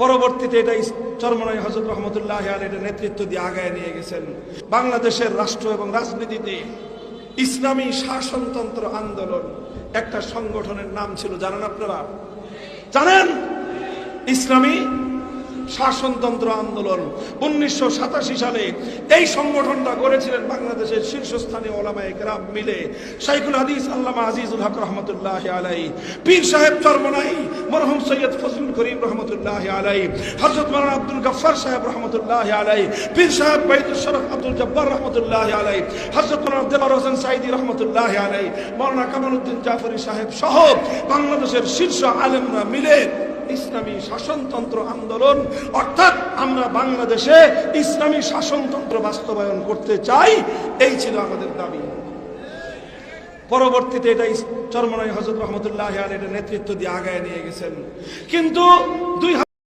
পরবর্তীতে এটা চরমনাই হযরত রহমতুল্লাহ আলাইহির নেতৃত্ব দিয়ে আগায় নিয়ে গেছেন। বাংলাদেশের রাষ্ট্র এবং রাজনীতিতে ইসলামী শাসনতন্ত্র আন্দোলন একটা সংগঠনের নাম ছিল, জানেন আপনারা? জানেন? ইসলামী শাসনতন্ত্র আন্দোলন 1987 সালে এই সংগঠনটা গড়েছিলেন বাংলাদেশের শীর্ষস্থানীয় ওলামায়ে কেরাম মিলে। শাইখুল হাদিস আল্লামা আজিজুল হক রহমতুল্লাহ আলাইহি, পীর সাহেব চরমনাই মরহুম সৈয়দ ফজলুল করিম রহমতুল্লাহ আলাইহি, হযরত মাওলানা আব্দুল গফফার সাহেব রহমতুল্লাহ আলাইহি, পীর সাহেব বাইতুল শরফ আব্দুল জব্বার রহমতুল্লাহ আলাইহি, হযরত মাওলানা দেলোয়ার হোসেন সাঈদী রহমতুল্লাহ আলাইহি, মাওলানা কামালউদ্দিন জাফরি সাহেব সহ বাংলাদেশের শীর্ষ আলেমরা মিলে ইসলামী শাসনতন্ত্র আন্দোলন, অর্থাৎ আমরা বাংলাদেশে ইসলামী শাসনতন্ত্র বাস্তবায়ন করতে চাই, এই ছিল আমাদের দাবি। পরবর্তীতে এটা চরমনাই হযরত রহমতুল্লাহ আলাইহির নেতৃত্ব দিয়ে আগায় নিয়ে গেছেন। কিন্তু